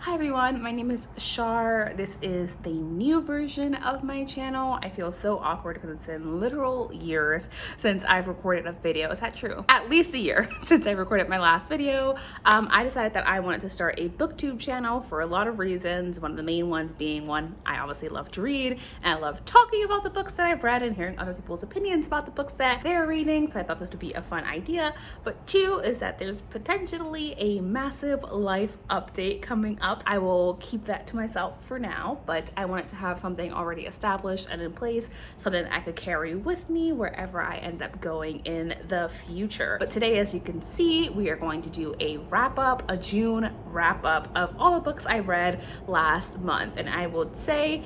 Hi everyone, my name is Shar. This is the new version of my channel. I feel so awkward because it's been literal years since I've recorded a video. Is that true? At least a year since I recorded my last video. I decided that I wanted to start a booktube channel for a lot of reasons. One of the main ones being, one, I obviously love to read and I love talking about the books that I've read and hearing other people's opinions about the books that they're reading. So I thought this would be a fun idea. But two is that there's potentially a massive life update coming up. I will keep that to myself for now, but I wanted to have something already established and in place, something that I could carry with me wherever I end up going in the future. But today, as you can see, we are going to do a wrap-up, a June wrap-up of all the books I read last month. And I would say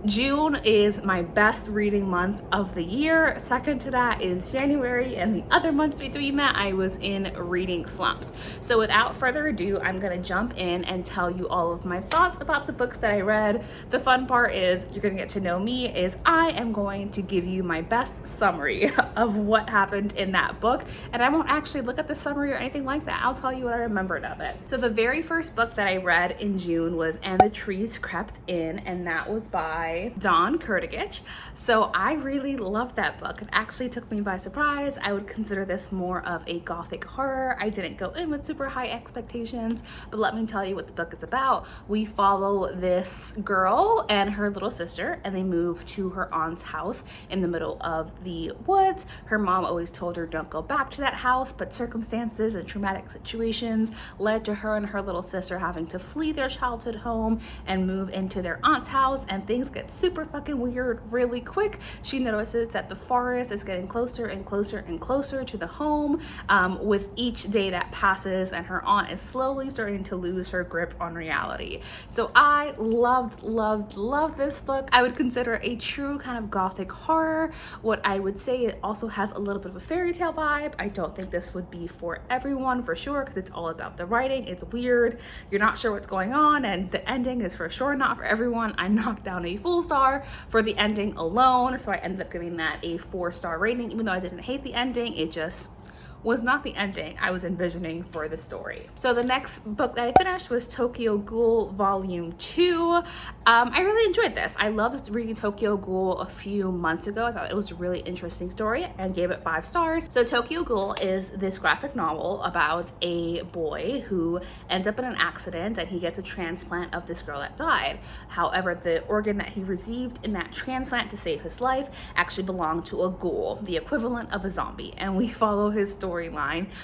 June is my best reading month of the year. Second to that is January, and the other month between that I was in reading slumps. So without further ado, I'm gonna jump in and tell you all of my thoughts about the books that I read. The fun part is you're gonna get to know me, is I am going to give you my best summary of what happened in that book, and I won't actually look at the summary or anything like that. I'll tell you what I remembered of it. So the very first book that I read in June was And the Trees Crept In, and that was by Dawn Kurtagich. So I really loved that book. It actually took me by surprise. I would consider this more of a gothic horror. I didn't go in with super high expectations, but let me tell you what the book is about. We follow this girl and her little sister, and they move to her aunt's house in the middle of the woods. Her mom always told her don't go back to that house, but circumstances and traumatic situations led to her and her little sister having to flee their childhood home and move into their aunt's house, and things get super fucking weird really quick. She notices that the forest is getting closer and closer and closer to the home with each day that passes, and her aunt is slowly starting to lose her grip on reality. So I loved this book. I would consider a true kind of gothic horror. What I would say, it also has a little bit of a fairy tale vibe. I don't think this would be for everyone for sure, because it's all about the writing. It's weird, you're not sure what's going on, and the ending is for sure not for everyone. I knocked down a full star for the ending alone, so I ended up giving that a 4-star rating. Even though I didn't hate the ending, it just was not the ending I was envisioning for the story. So the next book that I finished was Tokyo Ghoul Volume 2. I really enjoyed this. I loved reading Tokyo Ghoul a few months ago. I thought it was a really interesting story and gave it 5 stars. So Tokyo Ghoul is this graphic novel about a boy who ends up in an accident and he gets a transplant of this girl that died. However, the organ that he received in that transplant to save his life actually belonged to a ghoul, the equivalent of a zombie, and we follow his storyline.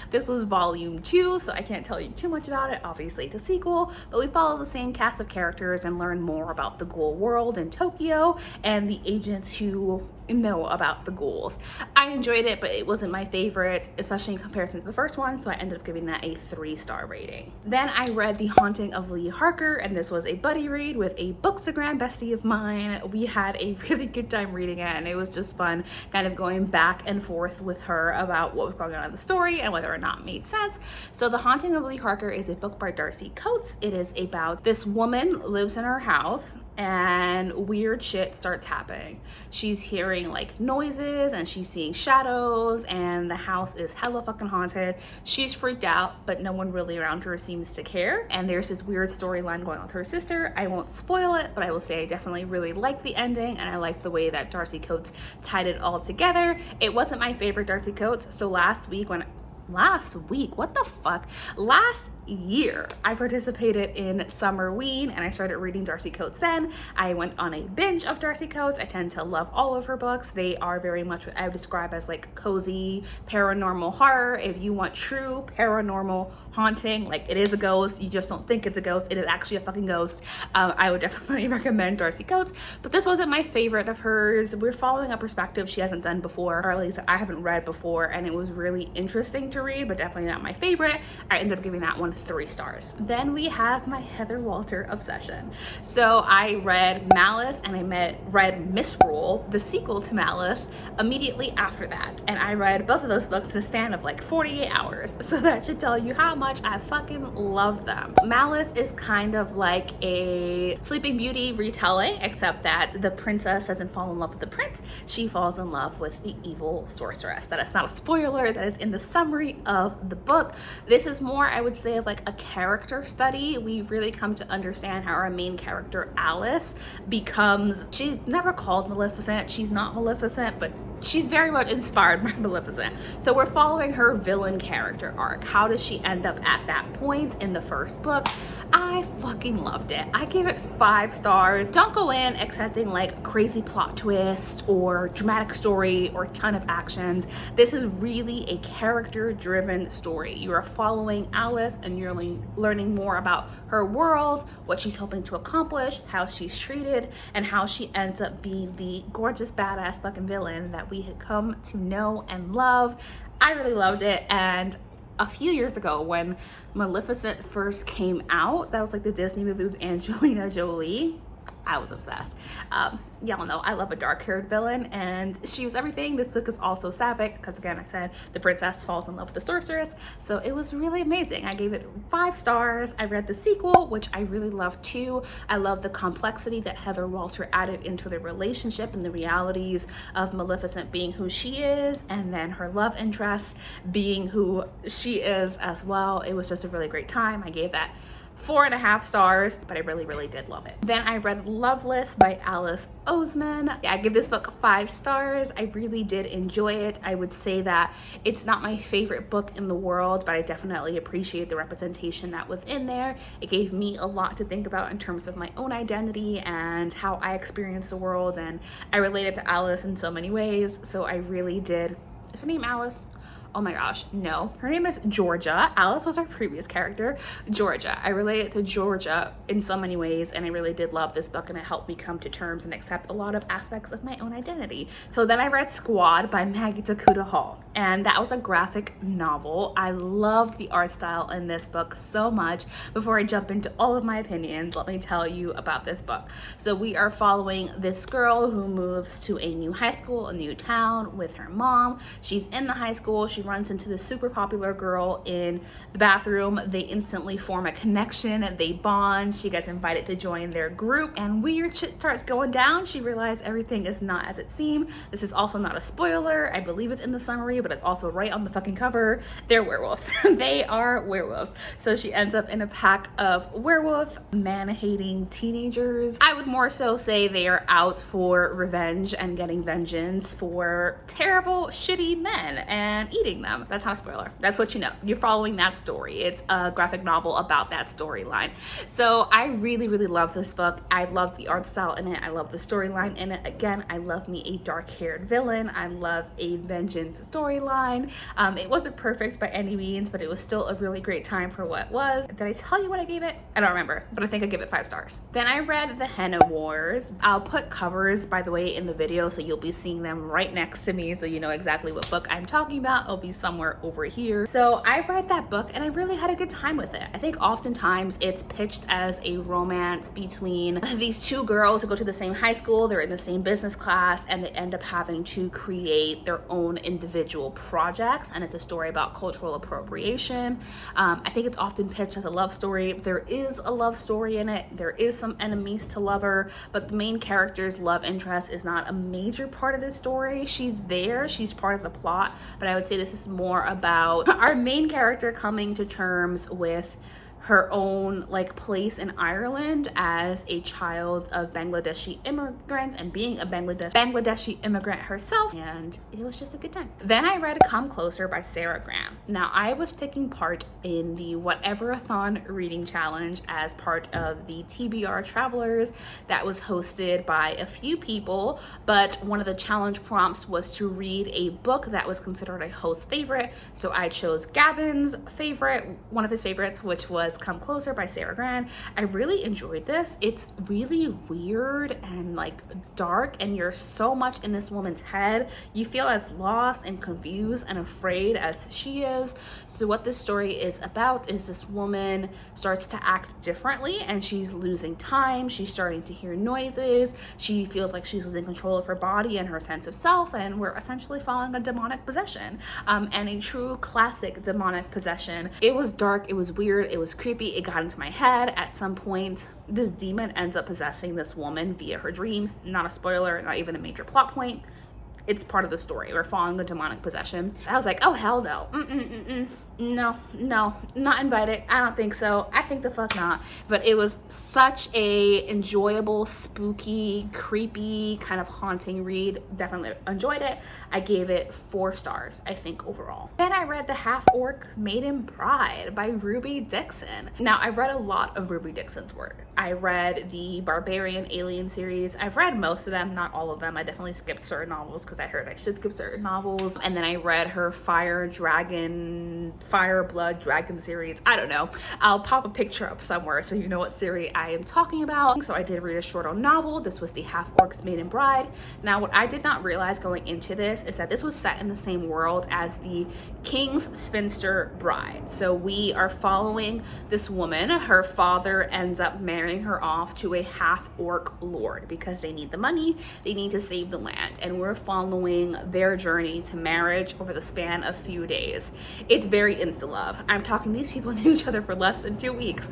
This was volume 2, so I can't tell you too much about it. Obviously it's a sequel, but we follow the same cast of characters and learn more about the ghoul world in Tokyo and the agents who know about the ghouls. I enjoyed it, but it wasn't my favorite, especially in comparison to the first one, so I ended up giving that a 3-star rating. Then I read The Haunting of Lee Harper, and this was a buddy read with a bookstagram bestie of mine. We had a really good time reading it, and it was just fun kind of going back and forth with her about what was going on in the story and whether or not it made sense. So The Haunting of Lee Harper is a book by Darcy Coates. It is about this woman lives in her house and weird shit starts happening. She's hearing like noises and she's seeing shadows, and the house is hella fucking haunted. She's freaked out, but no one really around her seems to care. And there's this weird storyline going on with her sister. I won't spoil it, but I will say I definitely really liked the ending, and I liked the way that Darcy Coates tied it all together. It wasn't my favorite Darcy Coates, so last year I participated in Summerween and I started reading Darcy Coates then. I went on a binge of Darcy Coates. I tend to love all of her books. They are very much what I would describe as like cozy paranormal horror. If you want true paranormal haunting, like it is a ghost, you just don't think it's a ghost, it is actually a fucking ghost, I would definitely recommend Darcy Coates. But this wasn't my favorite of hers. We're following a perspective she hasn't done before, or at least I haven't read before, and it was really interesting to read, but definitely not my favorite. I ended up giving that one 3 stars. Then we have my Heather Walter obsession. So I read Malice and I read Misrule, the sequel to Malice, immediately after that. And I read both of those books in a span of like 48 hours. So that should tell you how much I fucking love them. Malice is kind of like a Sleeping Beauty retelling, except that the princess doesn't fall in love with the prince. She falls in love with the evil sorceress. That is not a spoiler, that is in the summary summary of the book. This is more, I would say, of like a character study. We've really come to understand how our main character Alice becomes, she's never called Maleficent, she's not Maleficent, but she's very much inspired by Maleficent. So we're following her villain character arc. How does she end up at that point in the first book? I fucking loved it. I gave it 5 stars. Don't go in expecting like crazy plot twist or dramatic story or ton of actions. This is really a character driven story. You are following Alice and you're learning more about her world, what she's hoping to accomplish, how she's treated, and how she ends up being the gorgeous badass fucking villain that we had come to know and love. I really loved it. And a few years ago when Maleficent first came out, that was like the Disney movie with Angelina Jolie, I was obsessed. Y'all know I love a dark-haired villain, and she was everything. This book is also sapphic because, again, I said the princess falls in love with the sorceress, so it was really amazing. I gave it 5 stars. I read the sequel, which I really loved too. I love the complexity that Heather Walter added into the relationship and the realities of Maleficent being who she is, and then her love interest being who she is as well. It was just a really great time. I gave that 4.5 stars, but I really did love it. Then I read Loveless by Alice Oseman. I give this book 5 stars. I really did enjoy it. I would say that it's not my favorite book in the world, but I definitely appreciate the representation that was in there. It gave me a lot to think about in terms of my own identity and how I experience the world, and I related to Alice in so many ways, so I really did. Is her name Alice? Oh my gosh, no. Her name is Georgia. Alice was our previous character, Georgia. I related to Georgia in so many ways, and I really did love this book, and it helped me come to terms and accept a lot of aspects of my own identity. So then I read Squad by Maggie Takuta Hall, and that was a graphic novel. I love the art style in this book so much. Before I jump into all of my opinions, let me tell you about this book. So we are following this girl who moves to a new high school, a new town with her mom. She's in the high school. She runs into this super popular girl in the bathroom. They instantly form a connection, they bond. She gets invited to join their group, and weird shit starts going down. She realizes everything is not as it seems. This is also not a spoiler. I believe it's in the summary, but it's also right on the fucking cover. They're werewolves. They are werewolves. So she ends up in a pack of werewolf man-hating teenagers. I would more so say they are out for revenge and getting vengeance for terrible, shitty men and eating them. That's not a spoiler. That's what you know. You're following that story. It's a graphic novel about that storyline. So I really love this book. I love the art style in it. I love the storyline in it. Again, I love me a dark-haired villain. I love a vengeance storyline. It wasn't perfect by any means, but it was still a really great time for what it was. Did I tell you what I gave it? I don't remember, but I think I give it 5 stars. Then I read the Henna Wars. I'll put covers, by the way, in the video, so you'll be seeing them right next to me, so you know exactly what book I'm talking about. It'll be somewhere over here. So I read that book and I really had a good time with it. I think oftentimes it's pitched as a romance between these 2 girls who go to the same high school, they're in the same business class, and they end up having to create their own individual projects, and it's a story about cultural appropriation. I think it's often pitched as a love story. There is a love story in it. There is some enemies to lover, but the main character's love interest is not a major part of this story. She's there, she's part of the plot, but I would say this is more about our main character coming to terms with her own like place in Ireland as a child of Bangladeshi immigrants and being a Bangladeshi immigrant herself, and it was just a good time. Then I read Come Closer by Sarah Graham. Now I was taking part in the Whateverathon reading challenge as part of the TBR Travelers that was hosted by a few people, but one of the challenge prompts was to read a book that was considered a host favorite. So I chose Gavin's favorite, one of his favorites, which was Come Closer by Sarah Graham. I really enjoyed this. It's really weird and like dark, and you're so much in this woman's head. You feel as lost and confused and afraid as she is. So what this story is about is this woman starts to act differently, and she's losing time. She's starting to hear noises. She feels like she's losing control of her body and her sense of self, and we're essentially following a demonic possession, and a true classic demonic possession. It was dark, it was weird, it was creepy, it got into my head. At some point, this demon ends up possessing this woman via her dreams. Not a spoiler, not even a major plot point. it's part of the story. We're following the demonic possession. I was like, oh hell no. No, not invited. I don't think so. I think the fuck not. But it was such a enjoyable, spooky, creepy, kind of haunting read. Definitely enjoyed it. I gave it 4 stars, I think, overall. Then I read The Half-Orc Maiden Bride by Ruby Dixon. Now, I've read a lot of Ruby Dixon's work. I read the Barbarian Alien series. I've read most of them, not all of them. I definitely skipped certain novels because I heard I should skip certain novels. And then I read her Fire Blood Dragon series. I don't know. I'll pop a picture up somewhere so you know what series I am talking about. So I did read a short novel. This was The Half-Orc's Maiden Bride. Now, what I did not realize going into this is that this was set in the same world as the King's Spinster Bride. So we are following this woman. Her father ends up marrying her off to a half-orc lord because they need the money, they need to save the land, and we're following their journey to marriage over the span of few days. It's very insta-love. I'm talking, these people knew each other for less than 2 weeks,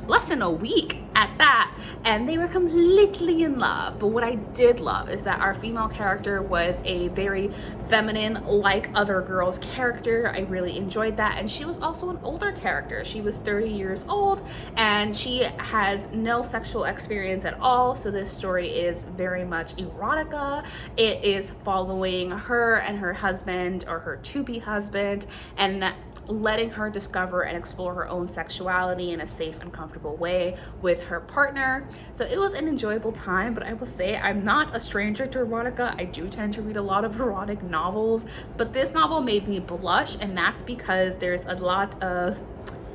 less than a week at that, and they were completely in love. But what I did love is that our female character was a very feminine, like other girls character. I really enjoyed that. And she was also an older character. She was 30 years old and she has no sexual experience at all. So this story is very much erotica. It is following her and her husband, or her to-be husband, and letting her discover and explore her own sexuality in a safe and comfortable way with her partner. So it was an enjoyable time, but I will say I'm not a stranger to erotica. I do tend to read a lot of erotic novels, but this novel made me blush, and that's because there's a lot of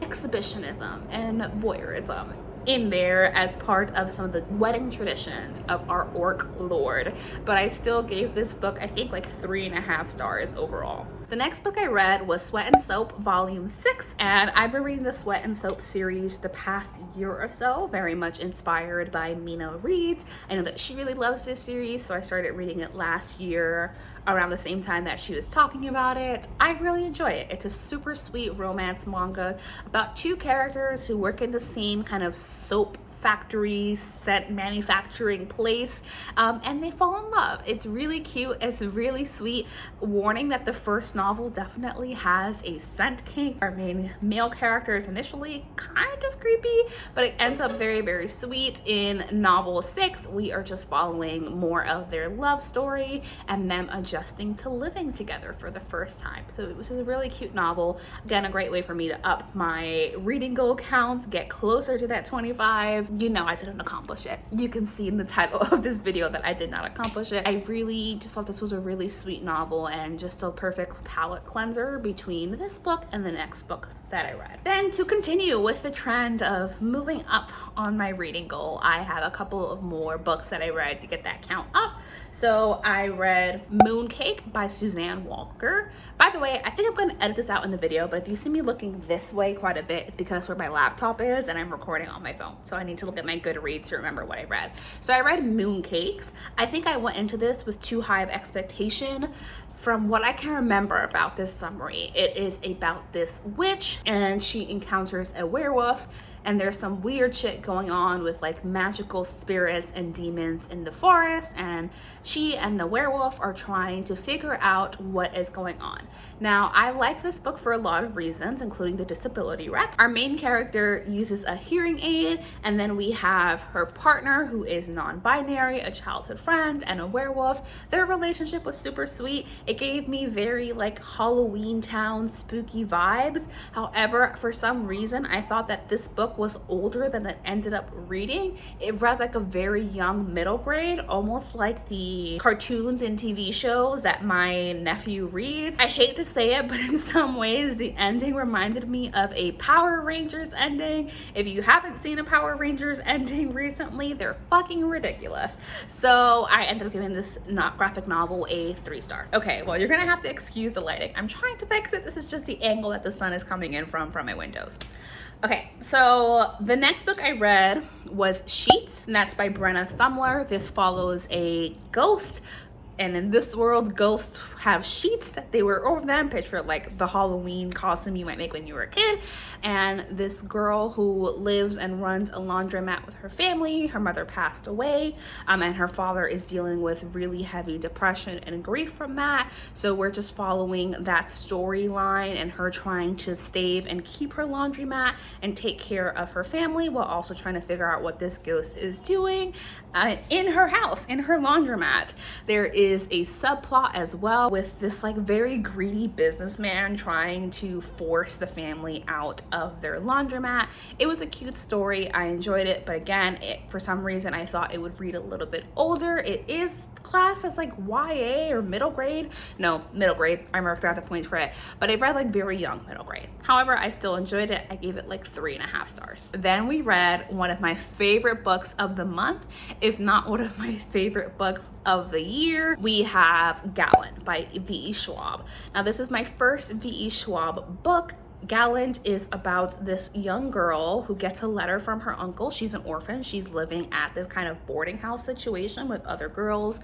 exhibitionism and voyeurism in there as part of some of the wedding traditions of our orc lord. But I still gave this book, I think, like 3.5 stars overall. The next book I read was Sweat and Soap Volume 6, and I've been reading the Sweat and Soap series the past year or so, very much inspired by Mina Reeds. I know that she really loves this series, so I started reading it last year around the same time that she was talking about it. I really enjoy it. It's a super sweet romance manga about 2 characters who work in the same kind of soap factory scent manufacturing place, and they fall in love. It's really cute. It's really sweet. Warning that the first novel definitely has a scent kink. Our main male character is initially kind of creepy, but it ends up very, very sweet. In novel 6, we are just following more of their love story and them adjusting to living together for the first time. So it was a really cute novel. Again, a great way for me to up my reading goal count, get closer to that 25. You know I didn't accomplish it. You can see in the title of this video that I did not accomplish it. I really just thought this was a really sweet novel and just a perfect palate cleanser between this book and the next book that I read. Then, to continue with the trend of moving up on my reading goal, I have a couple of more books that I read to get that count up. So I read Mooncake by Suzanne Walker. By the way, I think I'm going to edit this out in the video, but if you see me looking this way quite a bit, it's because that's where my laptop is and I'm recording on my phone. So I need to look at my Goodreads to remember what I read. So I read Mooncakes. I think I went into this with too high of expectation. From what I can remember about this summary, it is about this witch and she encounters a werewolf, and there's some weird shit going on with like magical spirits and demons in the forest, and she and the werewolf are trying to figure out what is going on. Now, I like this book for a lot of reasons, including the disability rep. Our main character uses a hearing aid, and then we have her partner who is non-binary, a childhood friend, and a werewolf. Their relationship was super sweet. It gave me very like Halloween Town spooky vibes. However, for some reason, I thought that this book was older than it ended up reading. It read like a very young middle grade, almost like the cartoons and TV shows that my nephew reads. I hate to say it, but in some ways the ending reminded me of a Power Rangers ending. If you haven't seen a Power Rangers ending recently, they're fucking ridiculous. So I ended up giving this graphic novel a 3-star. Okay, well, you're gonna have to excuse the lighting. I'm trying to fix it. This is just the angle that the sun is coming in from my windows. Okay, so the next book I read was Sheets, and that's by Brenna Thumler. This follows a ghost And in this world, ghosts have sheets that they wear over them. Picture like the Halloween costume you might make when you were a kid. And this girl who lives and runs a laundromat with her family, her mother passed away, and her father is dealing with really heavy depression and grief from that. So we're just following that storyline and her trying to save and keep her laundromat and take care of her family while also trying to figure out what this ghost is doing in her house, in her laundromat. There is a subplot as well with this like very greedy businessman trying to force the family out of their laundromat. It was a cute story. I enjoyed it, but again, for some reason I thought it would read a little bit older. It is classed as like YA or middle grade. No, middle grade. I remember I forgot the points for it, but I read like very young middle grade. However, I still enjoyed it. I gave it like 3.5 stars. Then we read one of my favorite books of the month, if not one of my favorite books of the year. We have Gallant by V.E. Schwab. Now this is my first V.E. Schwab book. Gallant is about this young girl who gets a letter from her uncle. She's an orphan. She's living at this kind of boarding house situation with other girls.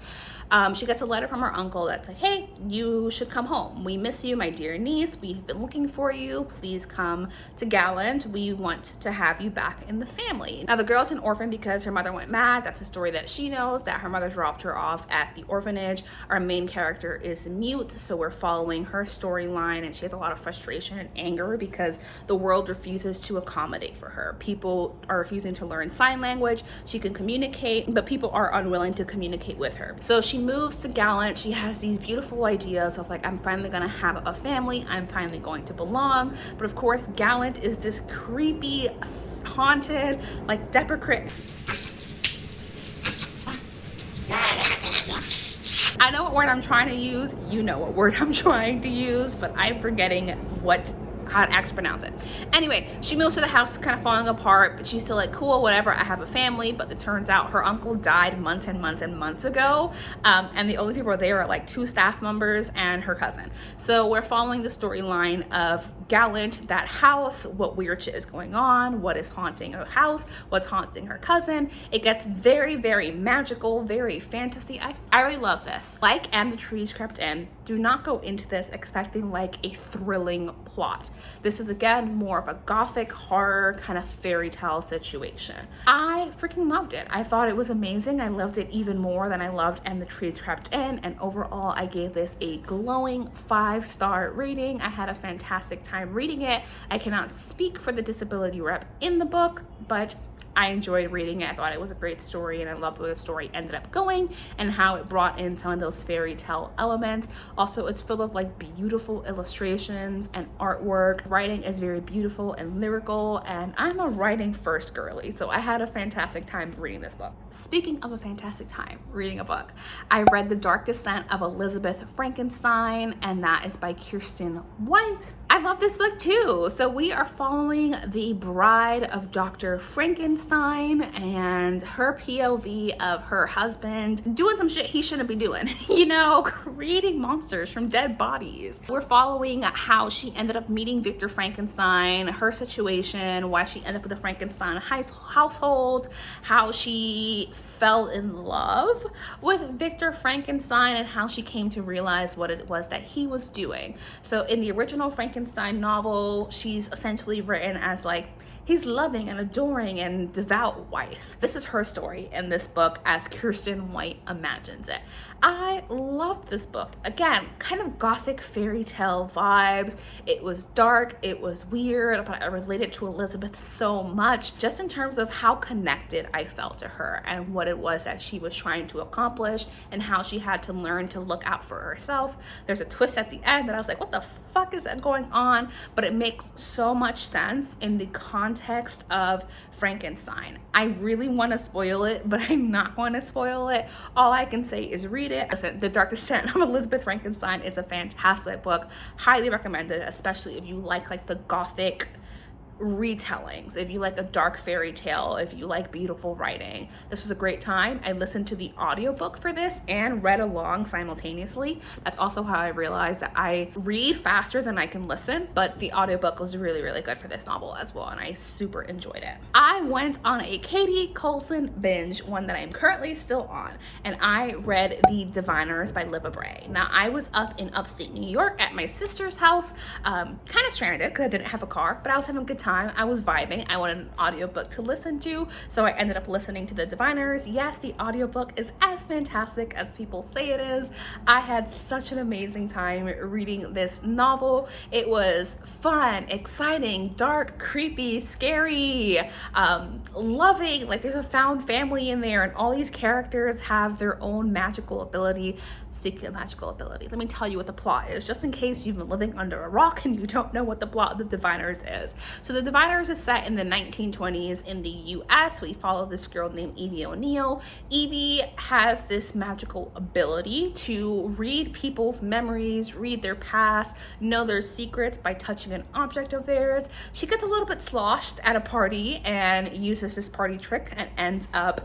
She gets a letter from her uncle that's like, hey, you should come home. We miss you, my dear niece. We've been looking for you. Please come to Gallant. We want to have you back in the family. Now the girl's an orphan because her mother went mad. That's a story that she knows, that her mother dropped her off at the orphanage. Our main character is mute, so we're following her storyline, and she has a lot of frustration and anger because the world refuses to accommodate for her. People are refusing to learn sign language. She can communicate, but people are unwilling to communicate with her. So she moves to Gallant. She has these beautiful ideas of like, I'm finally gonna have a family. I'm finally going to belong. But of course, Gallant is this creepy, haunted, like depricate. I know what word I'm trying to use. You know what word I'm trying to use, but I'm forgetting how to actually pronounce it. Anyway, she moves to the house, kind of falling apart, but she's still like, cool, whatever, I have a family. But it turns out her uncle died months and months and months ago. And the only people there are like 2 staff members and her cousin. So we're following the storyline of Gallant, that house, what weird shit is going on, what is haunting her house, what's haunting her cousin. It gets very, very magical, very fantasy. I really love this. Like And the Trees Crept In, do not go into this expecting like a thrilling plot. This is again more of a gothic horror kind of fairy tale situation. I freaking loved it. I thought it was amazing. I loved it even more than I loved And the Trees Crept In, and overall I gave this a glowing 5-star rating. I had a fantastic time reading it. I cannot speak for the disability rep in the book, but I enjoyed reading it. I thought it was a great story, and I loved where the story ended up going and how it brought in some of those fairy tale elements. Also, it's full of like beautiful illustrations and artwork. Writing is very beautiful and lyrical, and I'm a writing first girly, so I had a fantastic time reading this book. Speaking of a fantastic time reading a book, I read The Dark Descent of Elizabeth Frankenstein, and that is by Kiersten White. I love this book too. So we are following the bride of Dr. Frankenstein and her POV of her husband doing some shit he shouldn't be doing, you know, creating monsters from dead bodies. We're following how she ended up meeting Victor Frankenstein, her situation, why she ended up with the Frankenstein household, how she fell in love with Victor Frankenstein, and how she came to realize what it was that he was doing. So in the original Frankenstein novel, she's essentially written as like his loving and adoring and devout wife. This is her story in this book as Kiersten White imagines it. I loved this book. Again, kind of gothic fairy tale vibes. It was dark, it was weird, but I related to Elizabeth so much just in terms of how connected I felt to her and what it was that she was trying to accomplish and how she had to learn to look out for herself. There's a twist at the end that I was like, what the fuck is that going on? But it makes so much sense in the context of Frankenstein. I really want to spoil it, but I'm not going to spoil it. All I can say is read it. Listen, The Dark Descent of Elizabeth Frankenstein is a fantastic book. Highly recommended, especially if you like the gothic retellings, if you like a dark fairy tale, if you like beautiful writing, this was a great time. I listened to the audiobook for this and read along simultaneously. That's also how I realized that I read faster than I can listen, but the audiobook was really, really good for this novel as well, and I super enjoyed it. I went on a Katie Colson binge, one that I'm currently still on, and I read The Diviners by Libba Bray. Now, I was up in upstate New York at my sister's house, kind of stranded because I didn't have a car, but I was having a good time. I was vibing. I wanted an audiobook to listen to, so I ended up listening to The Diviners. Yes, the audiobook is as fantastic as people say it is. I had such an amazing time reading this novel. It was fun, exciting, dark, creepy, scary, loving. Like, there's a found family in there, and all these characters have their own magical ability. Speaking of magical ability, let me tell you what the plot is, just in case you've been living under a rock and you don't know what the plot of The Diviners is. So The Diviners is set in the 1920s in the US. We follow this girl named Evie O'Neill. Evie has this magical ability to read people's memories, read their past, know their secrets by touching an object of theirs. She gets a little bit sloshed at a party and uses this party trick and ends up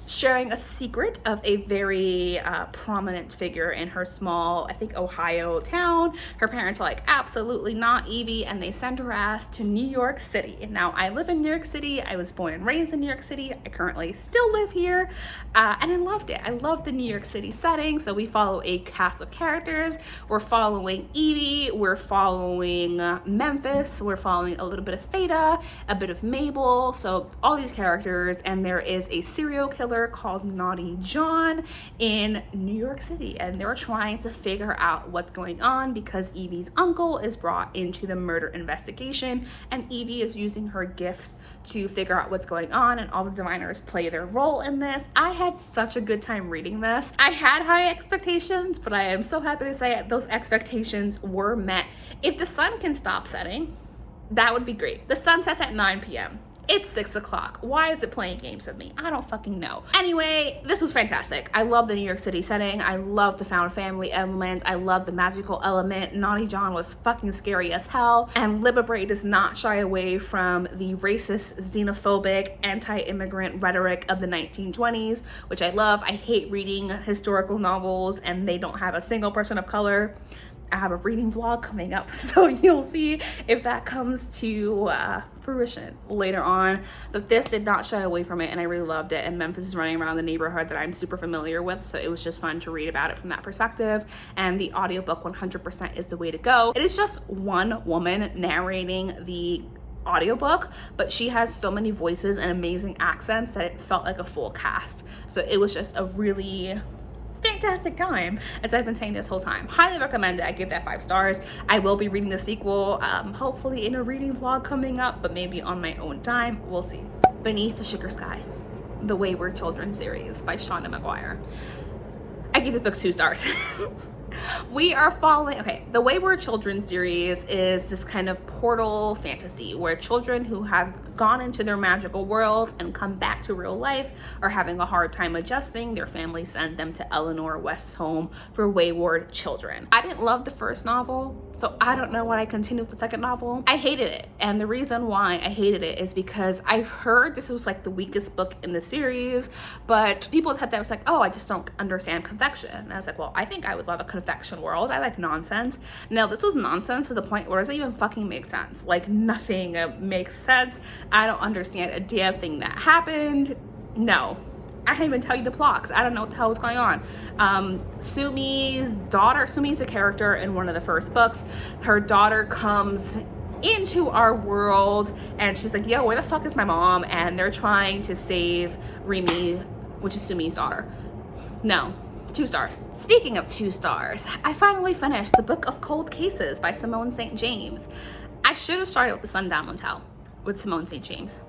sharing a secret of a very prominent figure in her small, I think, Ohio town. Her parents are like, absolutely not, Evie, and they send her ass to New York City. Now, I live in New York City. I was born and raised in New York City. I currently still live here, and I loved it. I loved the New York City setting. So we follow a cast of characters. We're following Evie. We're following Memphis. We're following a little bit of Theta, a bit of Mabel. So all these characters, and there is a serial killer called Naughty John in New York City, and they're trying to figure out what's going on because Evie's uncle is brought into the murder investigation, and Evie is using her gift to figure out what's going on, and all the diviners play their role in this. I had such a good time reading this. I had high expectations, but I am so happy to say those expectations were met. If the sun can stop setting, that would be great. The sun sets at 9 p.m. It's 6 o'clock. Why is it playing games with me? I don't fucking know. Anyway, this was fantastic. I love the New York City setting. I love the found family element. I love the magical element. Naughty John was fucking scary as hell. And Libba Bray does not shy away from the racist, xenophobic, anti-immigrant rhetoric of the 1920s, which I love. I hate reading historical novels and they don't have a single person of color. I have a reading vlog coming up, so you'll see if that comes to fruition later on. But this did not shy away from it, and I really loved it. And Memphis is running around the neighborhood that I'm super familiar with, so it was just fun to read about it from that perspective. And the audiobook 100% is the way to go. It is just one woman narrating the audiobook, but she has so many voices and amazing accents that it felt like a full cast. So it was just a really fantastic time, as I've been saying this whole time. Highly recommend it. I give that 5 stars. I will be reading the sequel, hopefully in a reading vlog coming up, but maybe on my own time. We'll see. Beneath the Sugar Sky, the Wayward Children series by Shonda McGuire. I give this book 2 stars. We are following, okay, the Wayward Children series is this kind of portal fantasy where children who have gone into their magical world and come back to real life are having a hard time adjusting. Their family send them to Eleanor West's home for wayward children. I didn't love the first novel, so I don't know why I continued with the second novel. I hated it, and the reason why I hated it is because I've heard this was like the weakest book in the series, but people said that was like, oh, I just don't understand confection. And I was like, well, I think I would love a confection world. I like nonsense. No, this was nonsense to the point where it doesn't even fucking make sense. Like, nothing makes sense. I don't understand a damn thing that happened. No, I can't even tell you the plot because I don't know what the hell was going on. Sumi's daughter, Sumi's a character in one of the first books. Her daughter comes into our world and she's like, yo, where the fuck is my mom? And they're trying to save Remy, which is Sumi's daughter. No. 2 stars. Speaking of 2 stars, I finally finished The Book of Cold Cases by Simone St. James. I should have started with The Sundown Motel with Simone St. James,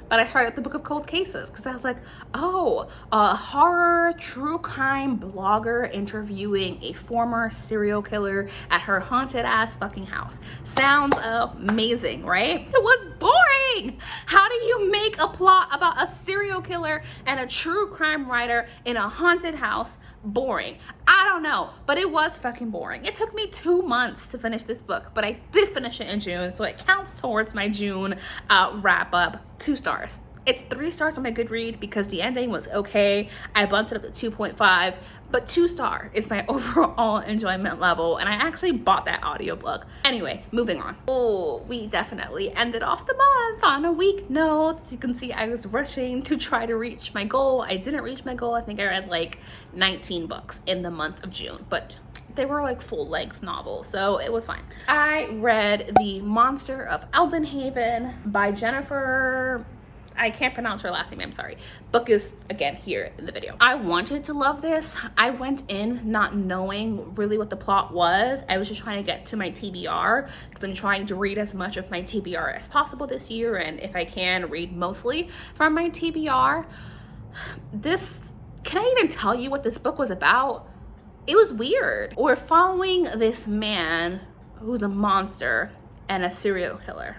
but I started The Book of Cold Cases because I was like, oh, a horror true crime blogger interviewing a former serial killer at her haunted ass fucking house. Sounds amazing, right? It was boring. How do you make a plot about a serial killer and a true crime writer in a haunted house boring. I don't know, but it was fucking boring. It took me 2 months to finish this book, but I did finish it in June, so it counts towards my June wrap up. 2 stars. It's 3 stars on my Goodread because the ending was okay. I bumped it up to 2.5, but 2 star is my overall enjoyment level, and I actually bought that audiobook. Anyway, moving on. Oh, we definitely ended off the month on a weak note. As you can see, I was rushing to try to reach my goal. I didn't reach my goal. I think I read like 19 books in the month of June, but they were like full-length novels, so it was fine. I read The Monster of Eldenhaven by Jennifer, I can't pronounce her last name, I'm sorry. Book is, again, here in the video. I wanted to love this. I went in not knowing really what the plot was. I was just trying to get to my TBR because I'm trying to read as much of my TBR as possible this year, and if I can, read mostly from my TBR. Can I even tell you what this book was about? It was weird. We're following this man who's a monster and a serial killer.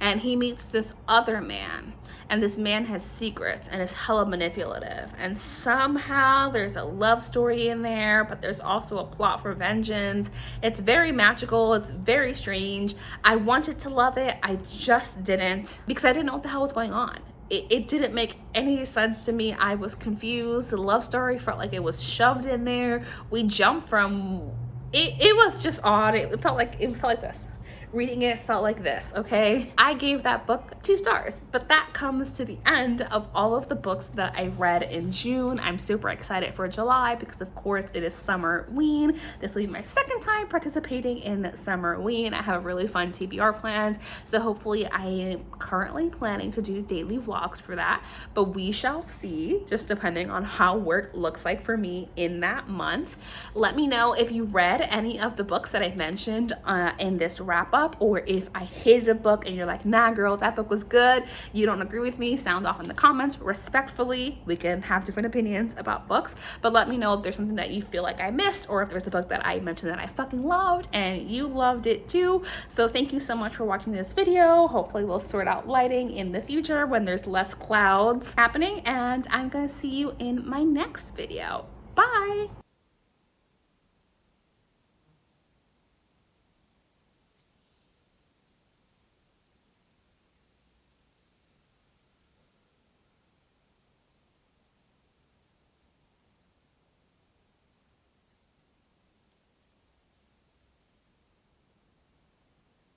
And he meets this other man, and this man has secrets and is hella manipulative, and somehow there's a love story in there, but there's also a plot for vengeance. It's very magical, it's very strange. I wanted to love it, I just didn't, because I didn't know what the hell was going on. It didn't make any sense to me. I was confused. The love story felt like it was shoved in there. We jumped from it was just odd. It felt like this. Reading it felt like this, okay? I gave that book 2 stars, but that comes to the end of all of the books that I read in June. I'm super excited for July because of course it is Summerween. This will be my 2nd time participating in Summerween. I have really fun TBR plans, so hopefully I am currently planning to do daily vlogs for that, but we shall see, just depending on how work looks like for me in that month. Let me know if you read any of the books that I mentioned in this wrap up, or if I hated a book and you're like, nah girl, that book was good, you don't agree with me, sound off in the comments respectfully. We can have different opinions about books, but let me know if there's something that you feel like I missed, or if there's a book that I mentioned that I fucking loved and you loved it too. So thank you so much for watching this video. Hopefully we'll sort out lighting in the future when there's less clouds happening, and I'm gonna see you in my next video. Bye.